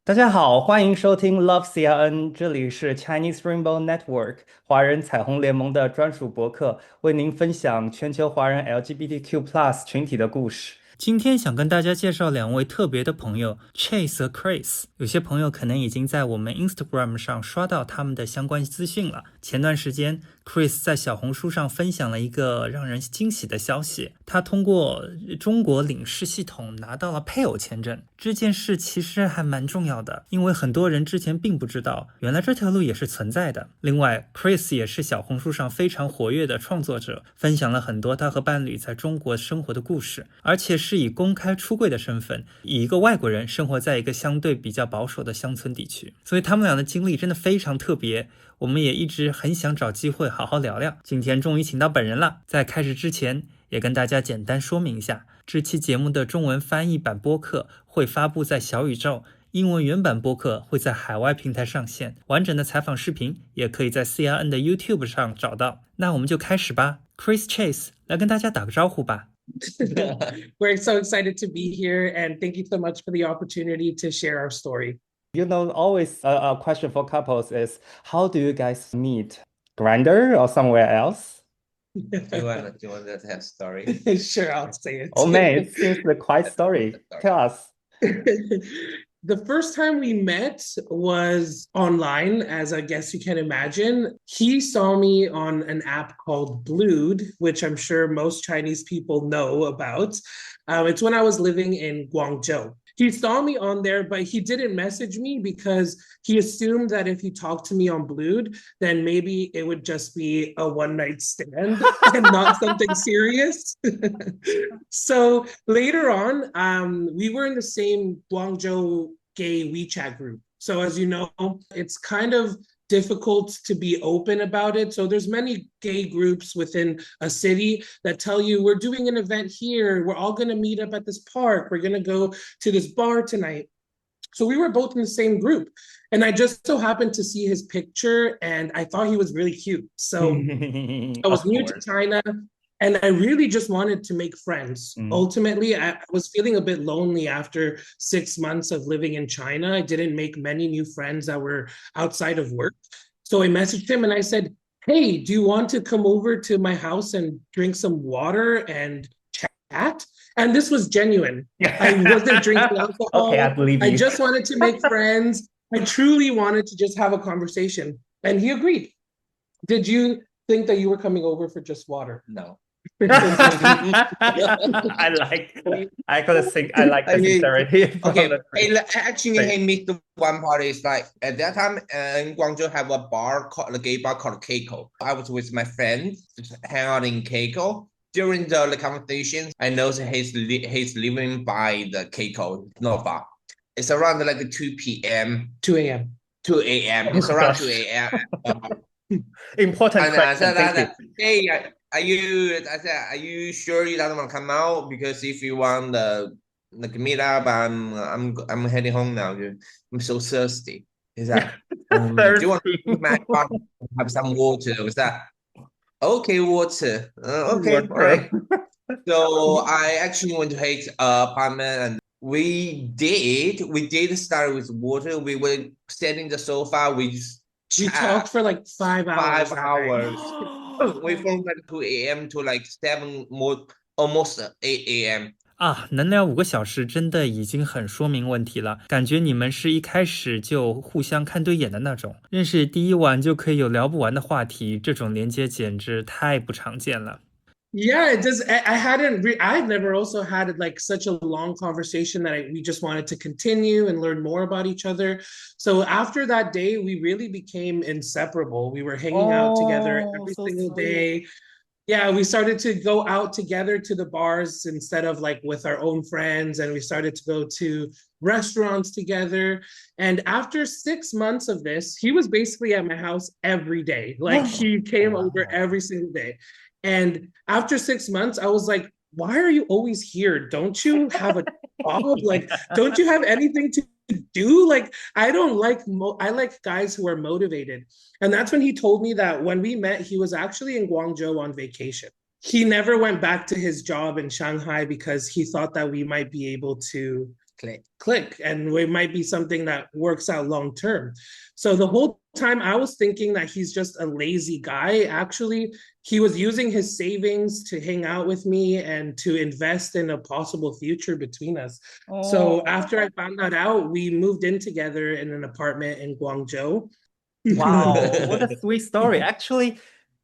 大家好，欢迎收听 Love CRN，这里是 Chinese Rainbow Network 华人彩虹联盟的专属博客，为您分享全球华人 LGBTQ+ 群体的故事。今天想跟大家介绍两位特别的朋友 Chase 和 Chris。有些朋友可能已经在我们 Instagram 上刷到他们的相关资讯了。前段时间 Chris 在小红书上分享了一个让人惊喜的消息，他通过中国领事系统拿到了配偶签证。这件事其实还蛮重要的，因为很多人之前并不知道，原来这条路也是存在的。另外 Chris 也是小红书上非常活跃的创作者，分享了很多他和伴侣在中国生活的故事，而且是以公开出柜的身份，以一个外国人生活在一个相对比较保守的乡村地区，所以他们俩的经历真的非常特别，我们也一直很想找机会好好聊聊。今天终于请到本人了。在开始之前，也跟大家简单说明一下，这期节目的中文翻译版播客会发布在小宇宙，英文原版播客会在海外平台上线，完整的采访视频也可以在 CRN 的 YouTube 上找到。那我们就开始吧。Chris Chase 来跟大家打个招呼吧。We're so excited to be here, and thank you so much for the opportunity to share our story. Always a question for couples is, how do you guys meet? Grindr or somewhere else? Do you want to tell story? Sure, I'll say it. Oh man, it seems like quite story. Tell us. The first time we met was online, as I guess you can imagine. He saw me on an app called Blued, which I'm sure most Chinese people know about. It's when I was living in Guangzhou. He saw me on there, but he didn't message me because he assumed that if he talked to me on Blued, then maybe it would just be a one-night stand and not something serious. So later on, we were in the same Guangzhou gay WeChat group. So as you know, it's kind of difficult to be open about it. So there's many gay groups within a city that tell you, we're doing an event here, we're all going to meet up at this park, we're going to go to this bar tonight. So we were both in the same group, and I just so happened to see his picture and I thought he was really cute. So I was new to China, and I really just wanted to make friends. Ultimately, I was feeling a bit lonely after 6 months of living in China. I didn't make many new friends that were outside of work. So I messaged him and I said, hey, do you want to come over to my house and drink some water and chat? And this was genuine. I wasn't drinking alcohol. Okay, I believe you. I just wanted to make friends. I truly wanted to just have a conversation. And he agreed. Did you think that you were coming over for just water? No. I like the sincerity. Okay, actually, he missed one part. Is like at that time in Guangzhou have a bar called a gay bar called Keiko. I was with my friend, just hang out in Keiko. During the conversation, I know that he's living by the Keiko, not far. It's around like 2 p.m. 2 a.m. 2 a.m. It's around 2 a.m. Important question. Thank you. Hey, are you sure you don't want to come out? Because if you want like meet up, I'm heading home now. I'm so thirsty. Is that do you want to have some water? Was that okay? Water. Okay, all right. So I actually went to his apartment, and we did start with water. We were sitting in the sofa. We talked for like 5 hours. 5 hours. We from like 2 a.m. to like 7 more, almost 8 a.m. 啊，能聊5个小时，真的已经很说明问题了。感觉你们是一开始就互相看对眼的那种，认识第一晚就可以有聊不完的话题，这种连接简直太不常见了。Yeah, it does. I've never also had like such a long conversation that we just wanted to continue and learn more about each other. So after that day, we really became inseparable. We were hanging out together every single day. Yeah, we started to go out together to the bars instead of like with our own friends, and we started to go to restaurants together. And after 6 months of this, he was basically at my house every day. Like he came over every single day. And after 6 months, I was like, why are you always here? Don't you have a job? Like, don't you have anything to do? Like, I don't like, I like guys who are motivated. And that's when he told me that when we met, he was actually in Guangzhou on vacation. He never went back to his job in Shanghai because he thought that we might be able to click and it might be something that works out long term. So the whole time I was thinking that he's just a lazy guy. Actually, he was using his savings to hang out with me and to invest in a possible future between us. So after I found that out, we moved in together in an apartment in Guangzhou. Wow, what a sweet story. Actually,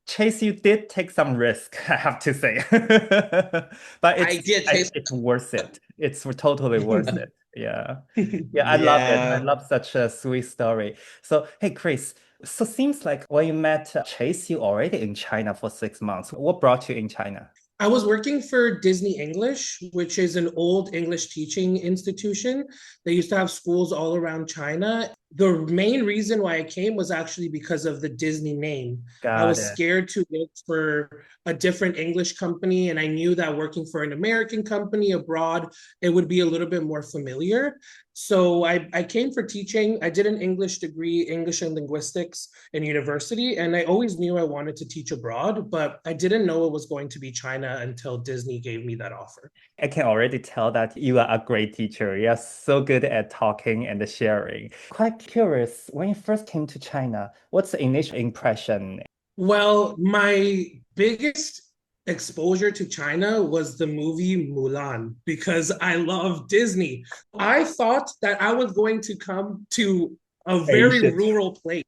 Chase, you did take some risk, I have to say. But it's worth it. It's totally worth it. Yeah. Yeah, I love it. I love such a sweet story. So, hey, Chris, so seems like when you met Chase, you already in China for 6 months. What brought you in China? I was working for Disney English, which is an old English teaching institution. They used to have schools all around China. The main reason why I came was actually because of the Disney name. I was scared to work for a different English company, and I knew that working for an American company abroad, it would be a little bit more familiar. So I came for teaching. I did an English degree, English and linguistics in university, and I always knew I wanted to teach abroad, but I didn't know it was going to be China until Disney gave me that offer. I can already tell that you are a great teacher. You're so good at talking and sharing. Quite curious, when you first came to China, what's the initial impression? Well, my biggest exposure to China was the movie Mulan because I love Disney. I thought that I was going to come to a very rural place.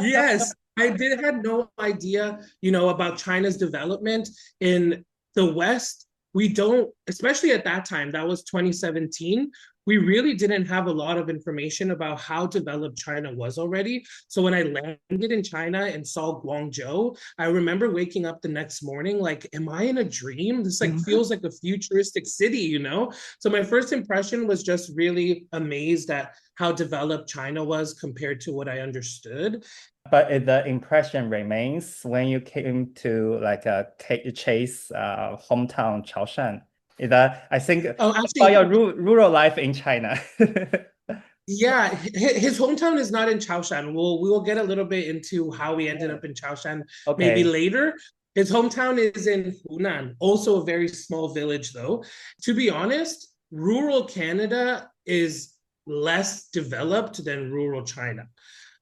Yes, I had no idea, about China's development in the West. We don't, especially at that time, that was 2017. We really didn't have a lot of information about how developed China was already. So when I landed in China and saw Guangzhou, I remember waking up the next morning like, am I in a dream? This feels like a futuristic city, So my first impression was just really amazed at how developed China was compared to what I understood. But the impression remains when you came to Chase hometown, Chaoshan. I think about your rural life in China. Yeah, his hometown is not in Chaoshan. We will get a little bit into how we ended up in Chaoshan maybe later. His hometown is in Hunan, also a very small village though. To be honest, rural Canada is less developed than rural China.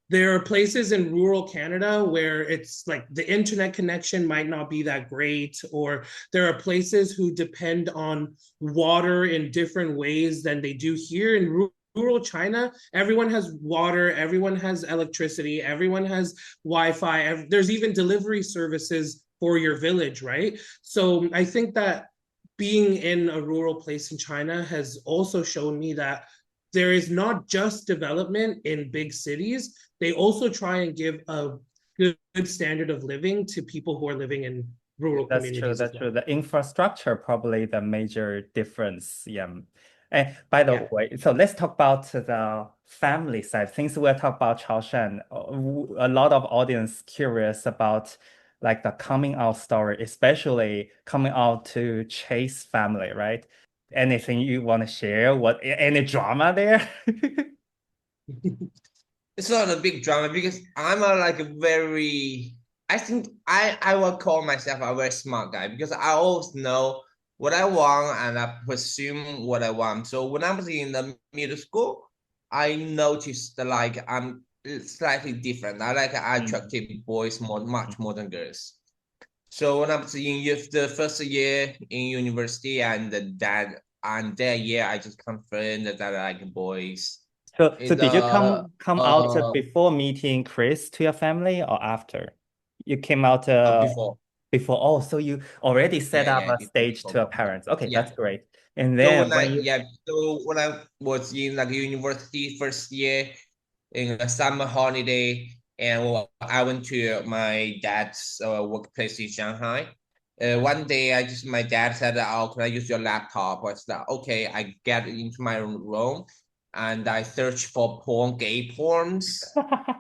There are places in rural Canada where it's like the internet connection might not be that great, or there are places who depend on water in different ways than they do here in rural China. Everyone has water, everyone has electricity, everyone has Wi-Fi. There's even delivery services for your village, right? So I think that being in a rural place in China has also shown me that there is not just development in big cities. They also try and give a good standard of living to people who are living in rural communities. That's true. The infrastructure probably the major difference. Yeah. And by the way, so let's talk about the family side. Since we're talking about Chaoshan, a lot of audience curious about the coming out story, especially coming out to Chase family, right? Anything you want to share? Any drama there? It's not a big drama because I'm I think I will call myself a very smart guy because I always know what I want and I pursue what I want. So when I was in the middle school, I noticed that I'm slightly different. I attractive boys much more than girls. So when I was in the first year in university and that year, I just confirmed that I like boys. So did you come out before meeting Chris to your family or after? You came out before. Before. Oh, so you already set up a stage to your parents. Okay, that's great. And then so when I was in university first year in a summer holiday, and I went to my dad's workplace in Shanghai. One day, my dad said, "Oh, can I use your laptop?" I said, "Okay." I get into my room, and I search for gay porns,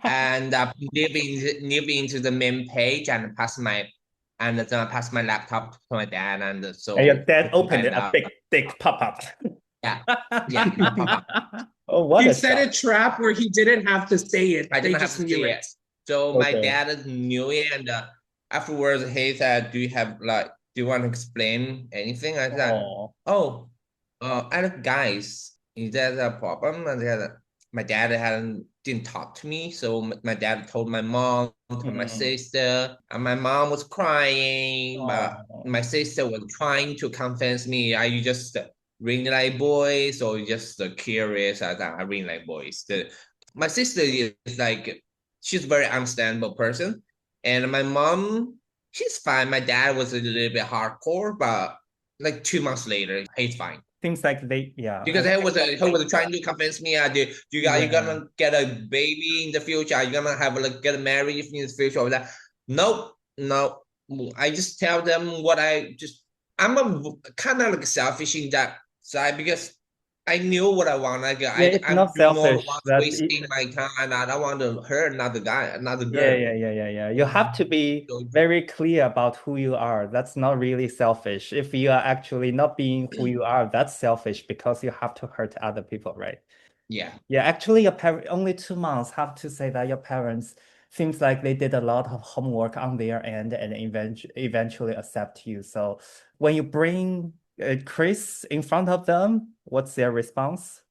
and live into the main page and then I pass my laptop to my dad, and your dad opened it, a big pop-up. Yeah, pop-up. Oh, what he set a trap where he didn't have to say it. They just knew it. So my dad knew it, and afterwards he said, "Do you want to explain anything?" I said, "I like guys." is that a problem? My dad didn't talk to me, so my dad told my mom, told my sister, and my mom was crying, but my sister was trying to convince me, are you just really like boys or just curious? I really like boys. My sister is like, she's a very understandable person, and my mom, she's fine. My dad was a little bit hardcore, but like 2 months later, he's fine. Things like they, yeah. Because he was trying to convince me, are you gonna get a baby in the future? Are you gonna have get married in the future? I was like, nope, no. I just tell them I'm a kind of like selfish in that side because I knew what I want. Like it's I'm not selfish. wasting my time, and I don't want to hurt another girl. Yeah. You have to be very clear about who you are. That's not really selfish. If you are actually not being who you are, that's selfish because you have to hurt other people, right? Yeah. Actually, your parents only 2 months. Have to say that your parents seems like they did a lot of homework on their end and eventually accept you. So when you bring Chris in front of them, what's their response?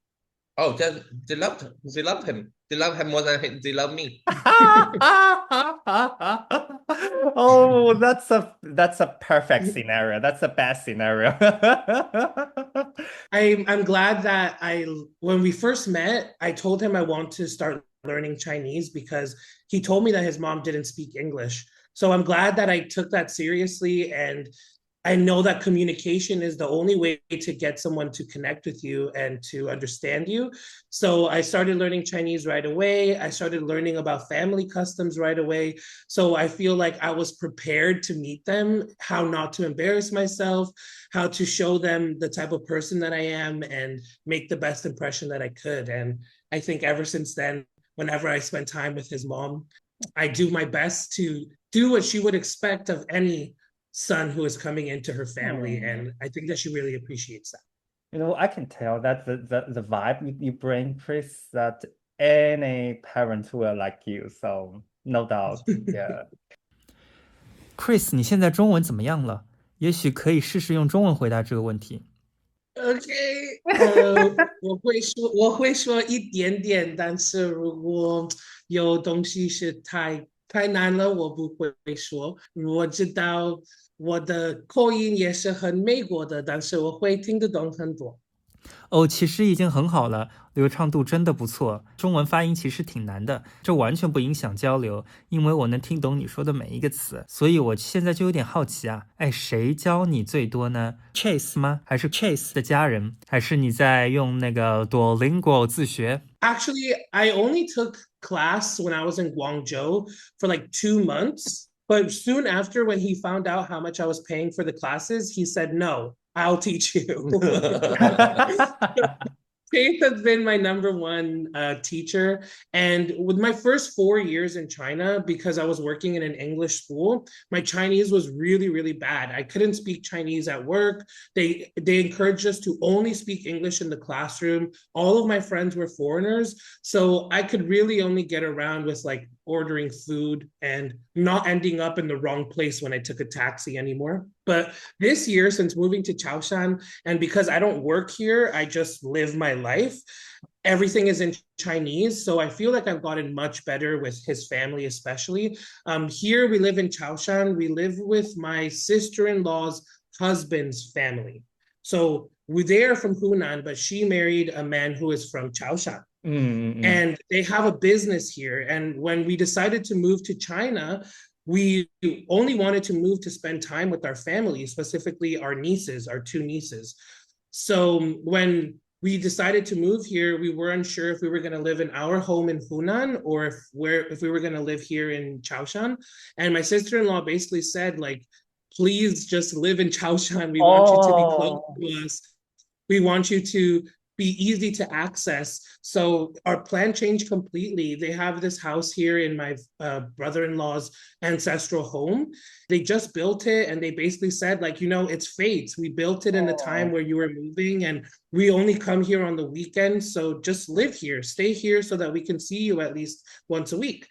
Oh, they loved him. They loved him. They love him more than they love me. Oh, that's a perfect scenario. That's a bad scenario. I'm glad that when we first met, I told him I want to start learning Chinese because he told me that his mom didn't speak English. So I'm glad that I took that seriously, and I know that communication is the only way to get someone to connect with you and to understand you. So I started learning Chinese right away. I started learning about family customs right away. So I feel like I was prepared to meet them, how not to embarrass myself, how to show them the type of person that I am and make the best impression that I could. And I think ever since then, whenever I spend time with his mom, I do my best to do what she would expect of any son who is coming into her family, and I think that she really appreciates that. You know, I can tell that the vibe you bring, Chris, that any parent will like you, so no doubt. Yeah. Chris, 你现在中文怎么样了？也许可以试试用中文回答这个问题。OK，我会说一点点，但是如果有东西是太难了，我不会说。我知道我的口音也是很美国的，但是我会听得懂很多。哦，其实已经很好了，流畅度真的不错。中文发音其实挺难的，这完全不影响交流，因为我能听懂你说的每一个词。所以我现在就有点好奇啊，谁教你最多呢？ Chase 吗？还是 Chase 的家人？还是你在用那个 Duolingo 自学？ Actually, I only took class when I was in Guangzhou for like 2 months. But soon after, when he found out how much I was paying for the classes, he said, no, I'll teach you. Faith has been my number one teacher. And with my first 4 years in China, because I was working in an English school, my Chinese was really, really bad. I couldn't speak Chinese at work. They encouraged us to only speak English in the classroom. All of my friends were foreigners. So I could really only get around with like ordering food and not ending up in the wrong place when I took a taxi anymore. But this year, since moving to Chaoshan, and because I don't work here, I just live my life, everything is in Chinese. So I feel like I've gotten much better with his family, especially. Here we live in Chaoshan. We live with my sister-in-law's husband's family. So they are from Hunan, but she married a man who is from Chaoshan. And they have a business here. And when we decided to move to China, we only wanted to move to spend time with our family, specifically our nieces, our 2 nieces. So when we decided to move here, we were unsure if we were going to live in our home in Hunan or if we were going to live here in Chaoshan. And my sister-in-law basically said, like, please just live in Chaoshan. We want you to be close to us. We want you to be easy to access. So our plan changed completely. They have this house here in my brother-in-law's ancestral home. They just built it, and they basically said, like, you know, it's fate. We built it in a time where you were moving, and we only come here on the weekend. So just live here, stay here so that we can see you at least once a week.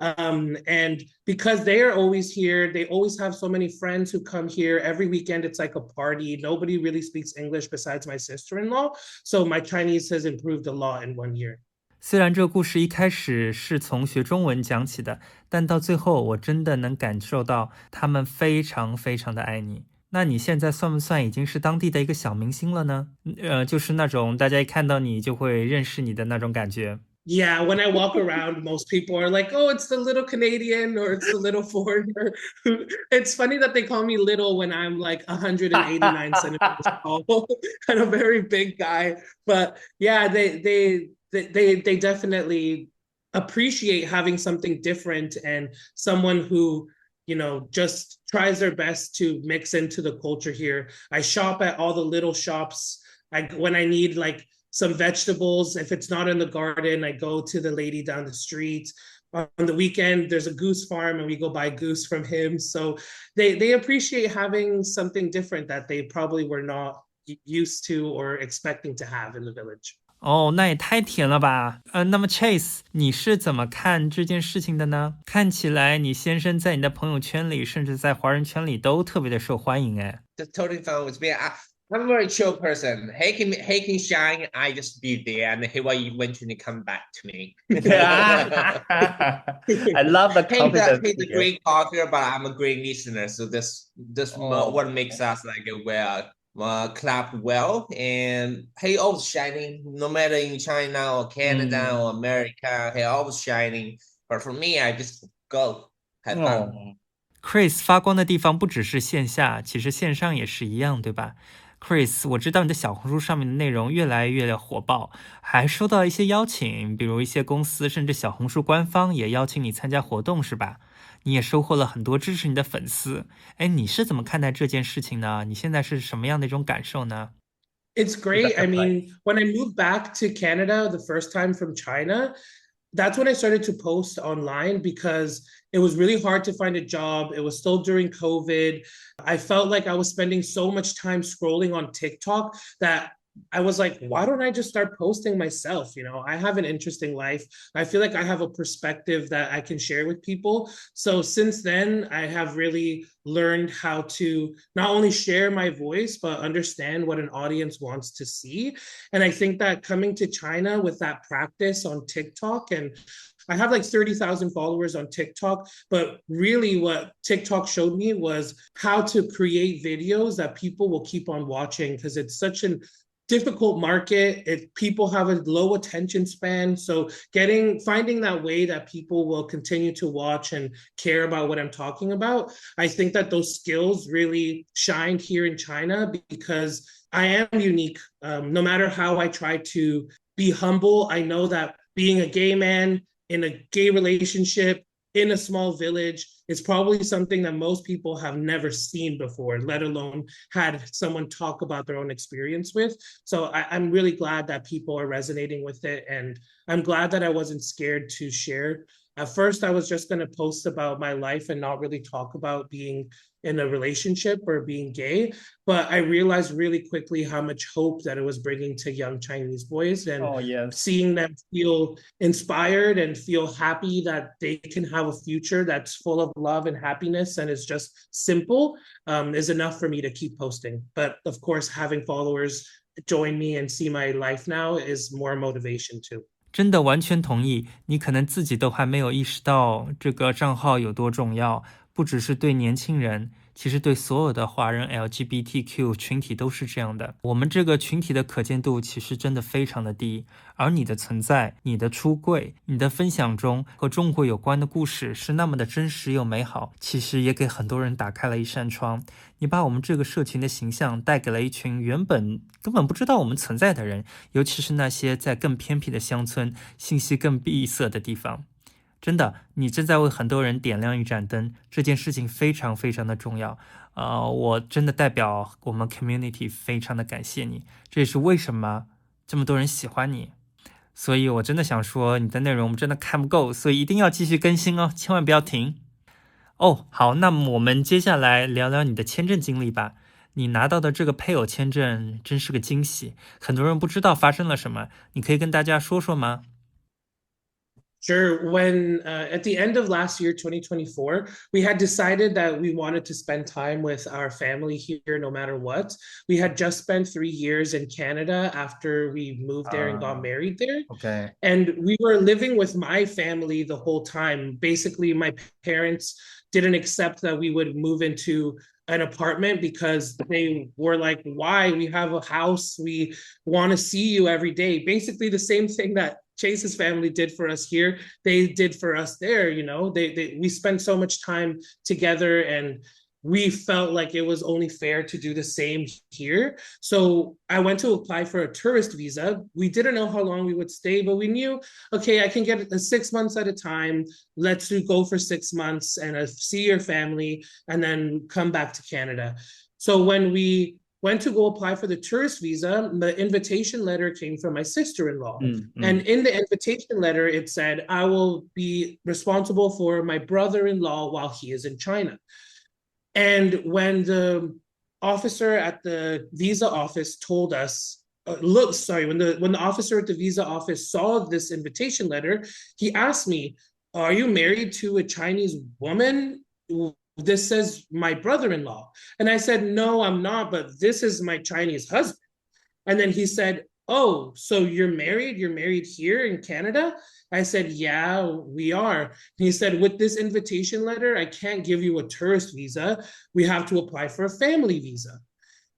And because they are always here, they always have so many friends who come here. Every weekend, it's like a party. Nobody really speaks English besides my sister-in-law. So my Chinese has improved a lot in 1 year. 虽然这个故事一开始是从学中文讲起的，但到最后我真的能感受到他们非常非常的爱你。那你现在算不算已经是当地的一个小明星了呢？就是那种大家一看到你就会认识你的那种感觉。Yeah, when I walk around, most people are like, oh, it's the little Canadian or it's the little foreigner. It's funny that they call me little when I'm like 189 centimeters tall and a very big guy. But yeah, they definitely appreciate having something different and someone who, you know, just tries their best to mix into the culture here. I shop at all the little shops. When I need like some vegetables, if it's not in the garden, I go to the lady down the street. On the weekend, there's a goose farm and we go buy goose from him. So they appreciate having something different that they probably were not used to or expecting to have in the village. 哦，那也太甜了吧！那么 Chase， 你是怎么看这件事情的呢？看起来你先生在你的朋友圈里，甚至在华人圈里都特别的受欢迎哎。That's totally fine with me. I'm a very chill person. He can shine. I just be there, and he will eventually come back to me. I love the confidence. He's a great talker, but I'm a great listener. So this what makes us like clap well. And he always shining, no matter in China or Canada or America. He always shining. But for me, I just go have fun.Chris 发光的地方不只是线下，其实线上也是一样，对吧？ Chris， 我知道你的小红书上面的内容越来越火爆，还收到一些邀请，比如一些公司甚至小红书官方也邀请你参加活动，是吧？你也收获了很多支持你的粉丝。哎，你是怎么看待这件事情呢？你现在是什么样的一种感受呢？ It's great. I mean, when I moved back to Canada the first time from China, that's when I started to post online because it was really hard to find a job. It was still during COVID. I felt like I was spending so much time scrolling on TikTok that I was like, why don't I just start posting myself? You know, I have an interesting life. I feel like I have a perspective that I can share with people. So since then, I have really learned how to not only share my voice, but understand what an audience wants to see. And I think that coming to China with that practice on TikTok, and I have like 30,000 followers on TikTok, but really what TikTok showed me was how to create videos that people will keep on watching because it's such an difficult market. People have a low attention span. So finding that way that people will continue to watch and care about what I'm talking about. I think that those skills really shined here in China because I am unique. No matter how I try to be humble, I know that being a gay man in a gay relationship in a small village is probably something that most people have never seen before, let alone had someone talk about their own experience with. So I'm really glad that people are resonating with it. And I'm glad that I wasn't scared to share. At first, I was just going to post about my life and not really talk about being in a relationship or being gay. But I realized really quickly how much hope that it was bringing to young Chinese boys and seeing them feel inspired and feel happy that they can have a future that's full of love and happiness and is just simple is enough for me to keep posting. But of course, having followers join me and see my life now is more motivation too. 真的完全同意，你可能自己都还没有意识到这个账号有多重要，不只是对年轻人，其实对所有的华人 LGBTQ 群体都是这样的。我们这个群体的可见度其实真的非常的低，而你的存在，你的出柜，你的分享中和中国有关的故事是那么的真实又美好，其实也给很多人打开了一扇窗。你把我们这个社群的形象带给了一群原本根本不知道我们存在的人，尤其是那些在更偏僻的乡村、信息更闭塞的地方。真的，你正在为很多人点亮一盏灯，这件事情非常非常的重要。我真的代表我们 community 非常的感谢你，这也是为什么这么多人喜欢你。所以我真的想说，你的内容我们真的看不够，所以一定要继续更新哦，千万不要停。好，那么我们接下来聊聊你的签证经历吧。你拿到的这个配偶签证真是个惊喜，很多人不知道发生了什么，你可以跟大家说说吗？ Sure. When at the end of last year, 2024, we had decided that we wanted to spend time with our family here no matter what. We had just spent 3 years in Canada after we moved there and got married there. OK，And we were living with my family the whole time. Basically, my parents didn't accept that we would move into an apartment because they were like, why? We have a house. We want to see you every day. Basically, the same thing that Chase's family did for us here, they did for us there. You know, we spent so much time together, and we felt like it was only fair to do the same here. So I went to apply for a tourist visa. We didn't know how long we would stay, but we knew, okay, I can get 6 months at a time. Let's go for 6 months and see your family and then come back to Canada. So when we went to go apply for the tourist visa, the invitation letter came from my sister-in-law. And in the invitation letter, it said, I will be responsible for my brother-in-law while he is in China. And when the officer at the visa office told us, when the officer at the visa office saw this invitation letter, he asked me, are you married to a Chinese woman? This says my brother-in-law. And I said, no, I'm not, but this is my Chinese husband. And then he said, oh, so you're married? You're married here in Canada? I said, yeah, we are. And he said, with this invitation letter, I can't give you a tourist visa. We have to apply for a family visa.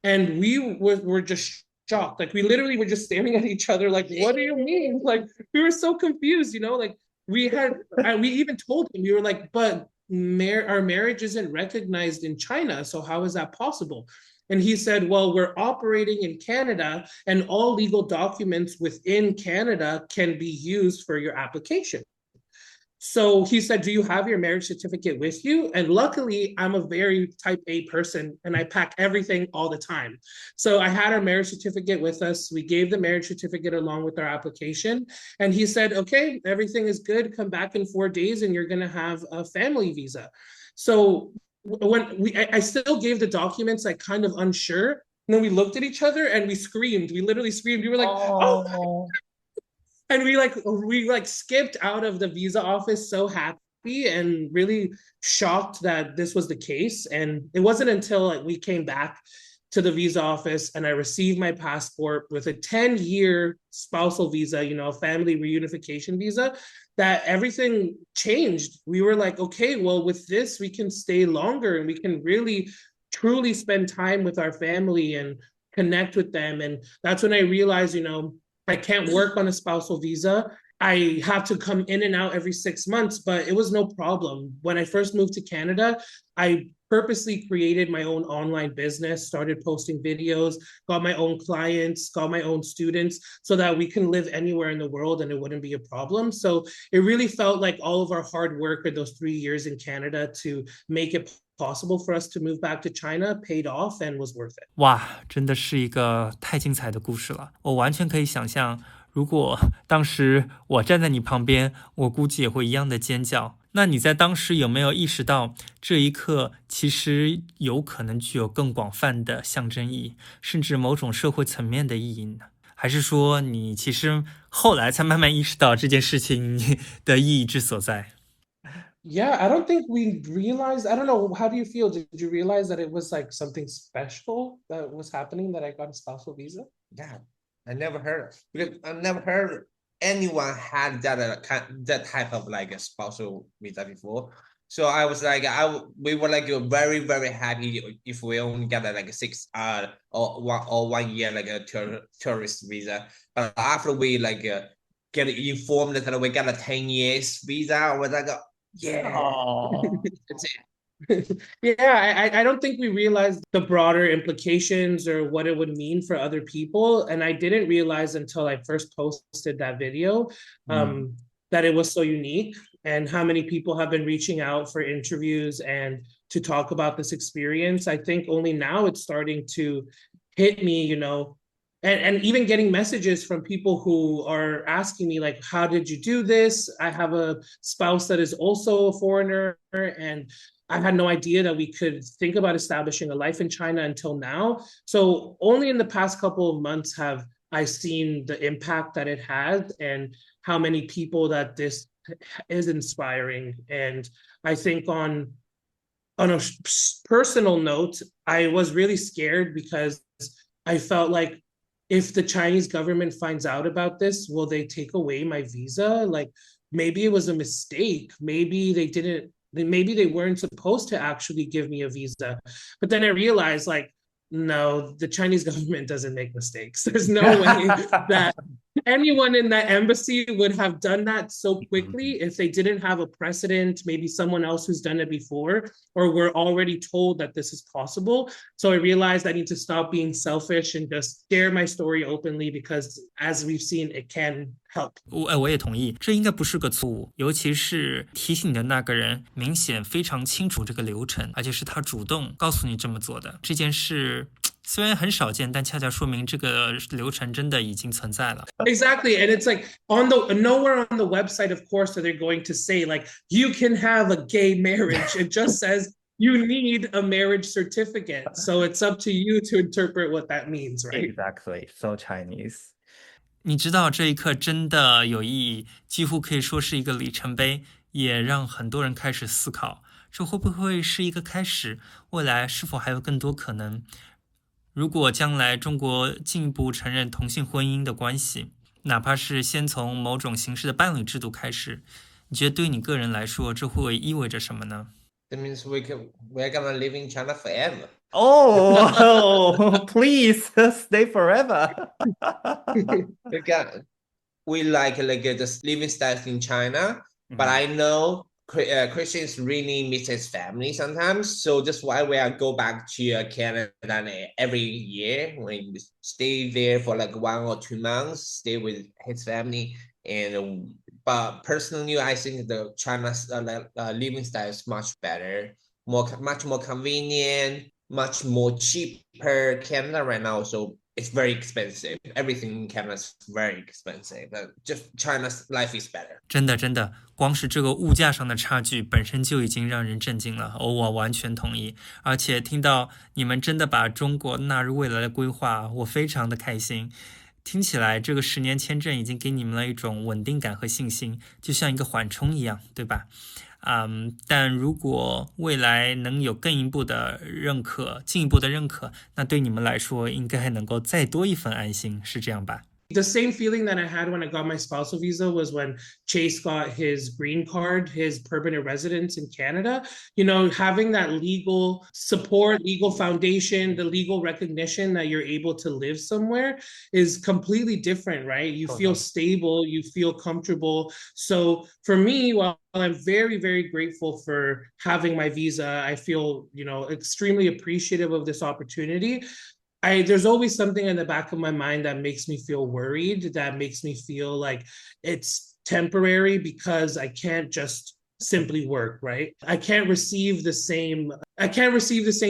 And we were just shocked. Like, we literally were just staring at each other like, what do you mean? Like, we were so confused, you know, like we even told him, we were like, but our marriage isn't recognized in China. So how is that possible? And he said, well, we're operating in Canada and all legal documents within Canada can be used for your application. So he said, do you have your marriage certificate with you? And luckily, I'm a very type A person and I pack everything all the time. So I had our marriage certificate with us. We gave the marriage certificate along with our application. And he said, okay, everything is good. Come back in 4 days and you're going to have a family visa. So when I still gave the documents, like kind of unsure. And then we looked at each other and we screamed. We literally screamed. We were like, oh. And we skipped out of the visa office so happy and really shocked that this was the case. And it wasn't until we came back to the visa office and I received my passport with a 10-year spousal visa, you know, family reunification visa, that everything changed. We were like, okay, well, with this, we can stay longer and we can really truly spend time with our family and connect with them. And that's when I realized, you know, I can't work on a spousal visa. I have to come in and out every 6 months, but it was no problem. When I first moved to Canada, I purposely created my own online business, started posting videos, got my own clients, got my own students, so that we can live anywhere in the world and it wouldn't be a problem. So it really felt like all of our hard work in those 3 years in Canada to make it possible for us to move back to China paid off and was worth it. 哇，真的是一个太精彩的故事了，我完全可以想象，如果当时我站在你旁边，我估计也会一样的尖叫。那你在当时有没有意识到这一刻其实有可能具有更广泛的象征意义，甚至某种社会层面的意义呢？还是说你其实后来才慢慢意识到这件事情的意义之所在？ Yeah, I don't think we realized. I don't know. How do you feel? Did you realize that it was like something special that was happening, that I got a spousal visa? Yeah, I never heard anyone had that type of like a spousal visa before. So I was like, we were like very, very happy if we only got like a 6 or 1 year like a tourist visa. But after we like get informed that we got a 10 years visa, I was like, yeah, that's it. Yeah, I don't think we realized the broader implications or what it would mean for other people. And I didn't realize until I first posted that video that it was so unique and how many people have been reaching out for interviews and to talk about this experience. I think only now it's starting to hit me, you know, and even getting messages from people who are asking me like, how did you do this? I have a spouse that is also a foreigner, and I had no idea that we could think about establishing a life in China until now. So only in the past couple of months have I seen the impact that it has and how many people that this is inspiring. And I think on a personal note, I was really scared because I felt like if the Chinese government finds out about this, will they take away my visa? Like maybe it was a mistake. Maybe they weren't supposed to actually give me a visa. But then I realized like, no, the Chinese government doesn't make mistakes. There's no way that anyone in that embassy would have done that so quickly if they didn't have a precedent, maybe someone else who's done it before, or were already told that this is possible. So I realized I need to stop being selfish and just share my story openly because as we've seen, it can help. 我也同意，这应该不是个错误，尤其是提醒你的那个人明显非常清楚这个流程，而且是他主动告诉你这么做的。这件事虽然很少见，但恰恰说明这个流程真的已经存在了。Exactly, and it's like nowhere on the website, of course, are they going to say like you can have a gay marriage. It just says you need a marriage certificate. So it's up to you to interpret what that means, right? Exactly, so Chinese. 你知道这一刻真的有意义，几乎可以说是一个里程碑，也让很多人开始思考，这会不会是一个开始？未来是否还有更多可能？如果将来中国进一步承认同性婚姻的关系，哪怕是先从某种形式的伴侣制度开始，你觉得对你个人来说，这会意味着什么呢？ That means we're gonna live in China forever. Oh, please stay forever. We like the living style in China, but I know Christians really miss his family sometimes. So that's why we go back to Canada every year. When we stay there for like 1 or 2 months, stay with his family. But personally, I think the China's living style is much better, much more convenient, much more cheaper. Canada right now, so it's very expensive. Everything in Canada is very expensive. Just China's life is better. 真的，光是这个物价上的差距本身就已经让人震惊了。我完全同意。而且听到你们真的把中国纳入未来的规划，我非常的开心。听起来这个10年签证已经给你们了一种稳定感和信心，就像一个缓冲一样，对吧？但如果未来能有进一步的认可，那对你们来说应该能够再多一份安心，是这样吧？ The same feeling that I had when I got my spousal visa was when Chase got his green card, his permanent residence in Canada. You know, having that legal support, legal foundation, the legal recognition that you're able to live somewhere is completely different, right? You feel stable, you feel comfortable. So for me, while I'm very, very grateful for having my visa, I feel, extremely appreciative of this opportunity. There's always something in the back of my mind that makes me feel worried, that makes me feel like it's temporary because I can't just simply work, right? I can't receive the same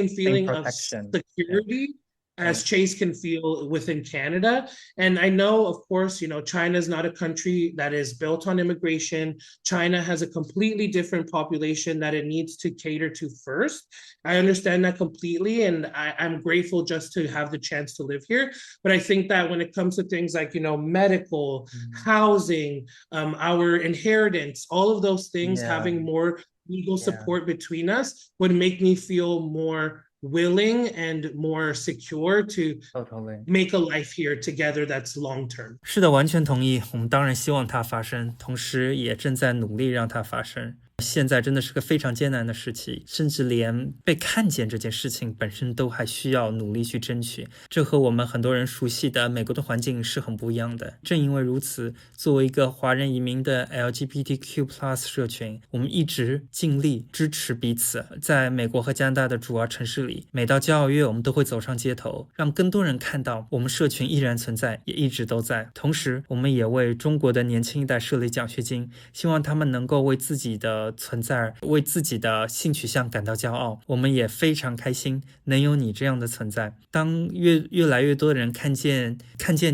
feeling of security as Chase can feel within Canada. And I know, of course, China is not a country that is built on immigration. China has a completely different population that it needs to cater to first. I understand that completely, and I'm grateful just to have the chance to live here. But I think that when it comes to things like, medical, housing, our inheritance, all of those things, having more legal support between us would make me feel more willing and more secure to make a life here together that's long term. 是的，完全同意。我们当然希望它发生，同时也正在努力让它发生。现在真的是个非常艰难的时期，甚至连被看见这件事情本身都还需要努力去争取。这和我们很多人熟悉的美国的环境是很不一样的。正因为如此，作为一个华人移民的 LGBTQ+ 社群，我们一直尽力支持彼此。在美国和加拿大的主要城市里，每到骄傲月，我们都会走上街头，让更多人看到我们社群依然存在，也一直都在。同时，我们也为中国的年轻一代设立奖学金，希望他们能够为自己的存在，为自己的性取向感到骄傲。我们也非常开心能有你这样的存在。当越来越多的人看见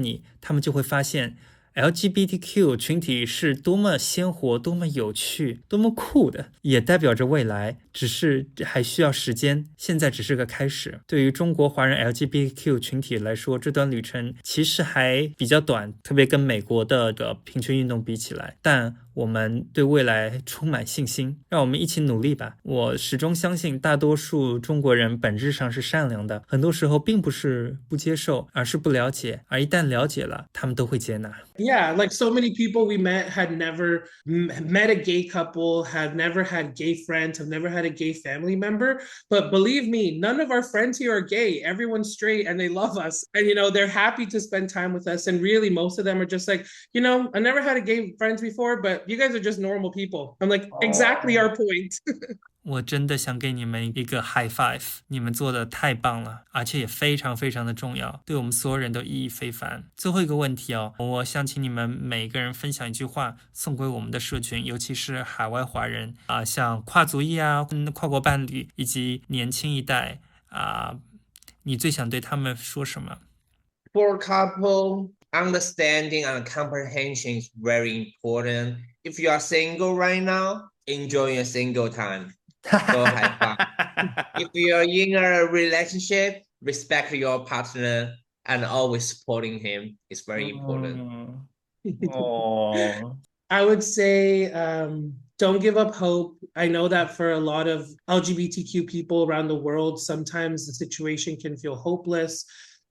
你，他们就会发现 LGBTQ 群体是多么鲜活、多么有趣、多么酷的，也代表着未来。只是还需要时间，现在只是个开始。对于中国华人 LGBTQ 群体来说，这段旅程其实还比较短，特别跟美国的平权运动比起来，但我们对未来充满信心，让我们一起努力吧。我始终相信大多数中国人本质上是善良的，很多时候并不是不接受，而是不了解，而一旦了解了，他们都会接纳。Yeah, like so many people we met had never met a gay couple, have never had gay friends, have never had a gay family member. But believe me, none of our friends here are gay. Everyone's straight and they love us. And, you know, they're happy to spend time with us. And really, most of them are just like, you know, I never had a gay friends before, but you guys are just normal people. I'm like, exactly our point. 我真的想给你们一个 high five， 你们做的太棒了，而且也非常非常的重要，对我们所有人都意义非凡。最后一个问题哦，我想请你们每个人分享一句话送给我们的社群，尤其是海外华人像跨族裔跨国伴侣以及年轻一代你最想对他们说什么？ For a couple, understanding and comprehension is very important. If you are single right now, enjoy your single time. Go have fun. If you're in a relationship, respect your partner and always supporting him is very important. I would say don't give up hope. I know that for a lot of LGBTQ people around the world, sometimes the situation can feel hopeless,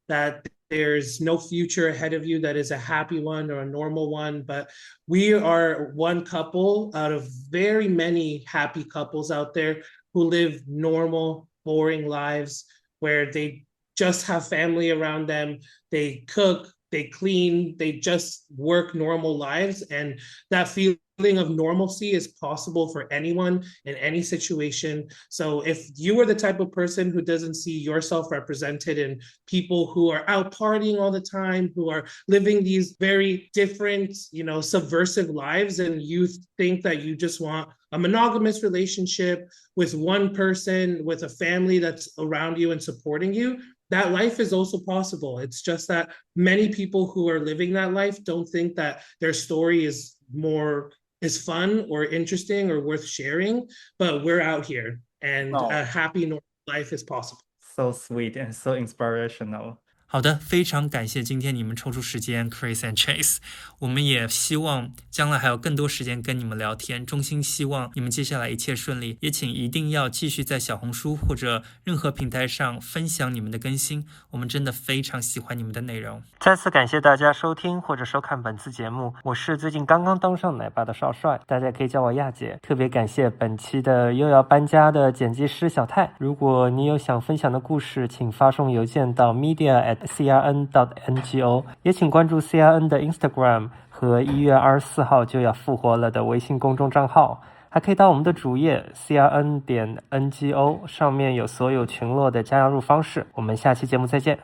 that there's no future ahead of you that is a happy one or a normal one. But we are one couple out of very many happy couples out there who live normal, boring lives where they just have family around them, they cook, they clean, they just work normal lives. And that feeling of normalcy is possible for anyone in any situation. So if you are the type of person who doesn't see yourself represented in people who are out partying all the time, who are living these very different, you know, subversive lives, and you think that you just want a monogamous relationship with one person, with a family that's around you and supporting you, that life is also possible. It's just that many people who are living that life don't think that their story is fun or interesting or worth sharing, but we're out here and a happy normal life is possible. So sweet and so inspirational. 好的，非常感谢今天你们抽出时间 Chris and Chase， 我们也希望将来还有更多时间跟你们聊天，衷心希望你们接下来一切顺利，也请一定要继续在小红书或者任何平台上分享你们的更新，我们真的非常喜欢你们的内容。再次感谢大家收听或者收看本次节目，我是最近刚刚当上奶爸的少帅，大家可以叫我亚姐。特别感谢本期的又要搬家的剪辑师小泰，如果你有想分享的故事，请发送邮件到 media@crn.ngo， 也请关注 CRN 的 Instagram 和1月24号就要复活了的微信公众账号，还可以到我们的主页 crn.ngo， 上面有所有群落的加入方式。我们下期节目再见。